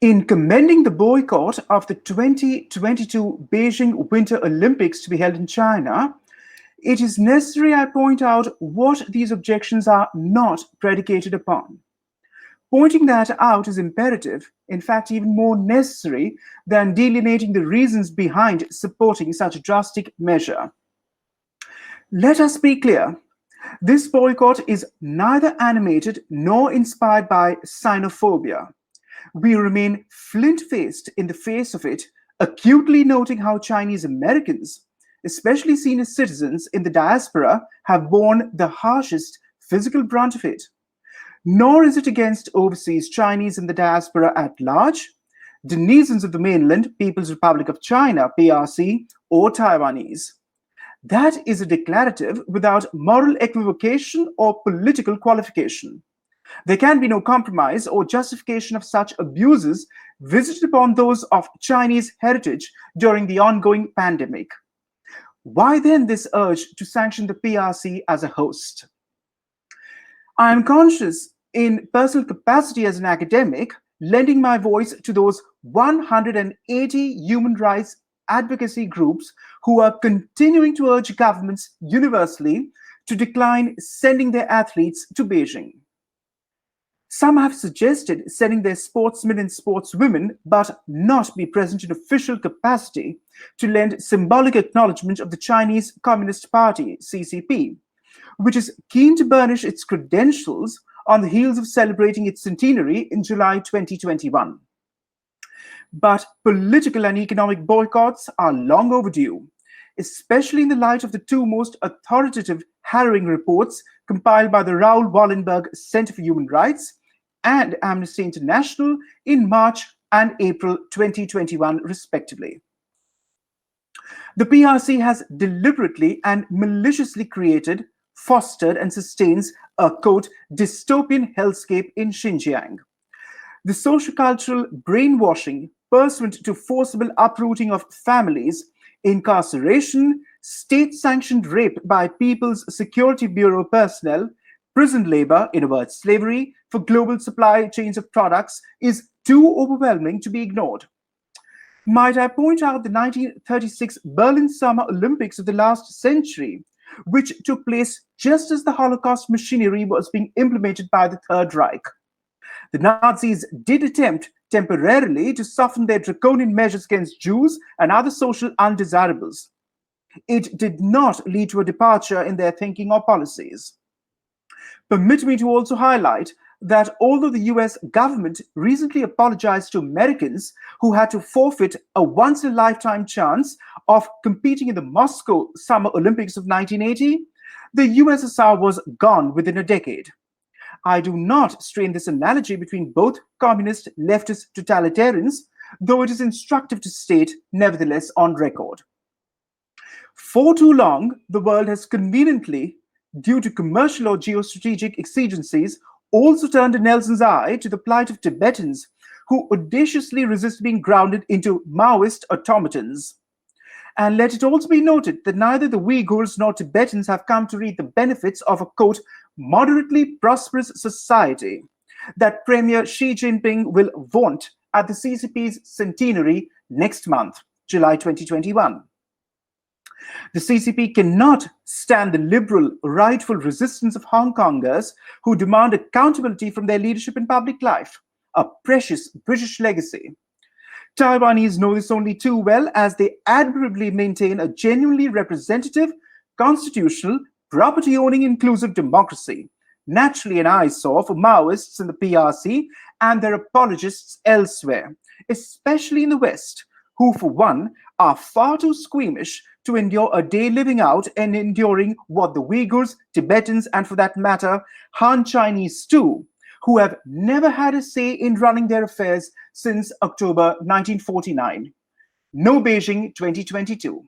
In commending the boycott of the 2022 Beijing Winter Olympics to be held in China, it is necessary I point out what these objections are not predicated upon. Pointing that out is imperative, in fact, even more necessary than delineating the reasons behind supporting such a drastic measure. Let us be clear. This boycott is neither animated nor inspired by xenophobia. We remain flint-faced in the face of it, acutely noting how Chinese Americans, especially senior citizens in the diaspora, have borne the harshest physical brunt of it. Nor is it against overseas Chinese in the diaspora at large, denizens of the mainland, People's Republic of China, PRC, or Taiwanese. That is a declarative without moral equivocation or political qualification. There can be no compromise or justification of such abuses visited upon those of Chinese heritage during the ongoing pandemic. Why then this urge to sanction the PRC as a host? I am conscious, in personal capacity as an academic, lending my voice to those 180 human rights advocacy groups who are continuing to urge governments universally to decline sending their athletes to Beijing. Some have suggested sending their sportsmen and sportswomen, but not be present in official capacity to lend symbolic acknowledgement of the Chinese Communist Party, CCP, which is keen to burnish its credentials on the heels of celebrating its centenary in July 2021. But political and economic boycotts are long overdue, especially in the light of the two most authoritative harrowing reports compiled by the Raoul Wallenberg Center for Human Rights and Amnesty International in March and April 2021, respectively. The PRC has deliberately and maliciously created, fostered, and sustains a, quote, dystopian hellscape in Xinjiang. The sociocultural brainwashing pursuant to forcible uprooting of families, incarceration, state-sanctioned rape by People's Security Bureau personnel, prison labor, in a word, slavery, for global supply chains of products is too overwhelming to be ignored. Might I point out the 1936 Berlin Summer Olympics of the last century, which took place just as the Holocaust machinery was being implemented by the Third Reich. The Nazis did attempt temporarily to soften their draconian measures against Jews and other social undesirables. It did not lead to a departure in their thinking or policies. Permit me to also highlight that although the US government recently apologized to Americans who had to forfeit a once-in-a-lifetime chance of competing in the Moscow Summer Olympics of 1980, the USSR was gone within a decade. I do not strain this analogy between both communist leftist totalitarians, though it is instructive to state, nevertheless, on record. For too long, the world has conveniently, due to commercial or geostrategic exigencies, also turned a Nelson's eye to the plight of Tibetans who audaciously resist being grounded into Maoist automatons. And let it also be noted that neither the Uyghurs nor Tibetans have come to reap the benefits of a, quote, moderately prosperous society that Premier Xi Jinping will vaunt at the CCP's centenary next month, July 2021. The CCP cannot stand the liberal, rightful resistance of Hong Kongers who demand accountability from their leadership in public life, a precious British legacy. Taiwanese know this only too well, as they admirably maintain a genuinely representative, constitutional, property-owning, inclusive democracy, naturally an eyesore for Maoists in the PRC and their apologists elsewhere, especially in the West, who, for one, are far too squeamish to endure a day living out and enduring what the Uyghurs, Tibetans, and for that matter, Han Chinese too, who have never had a say in running their affairs since October 1949. No Beijing 2022.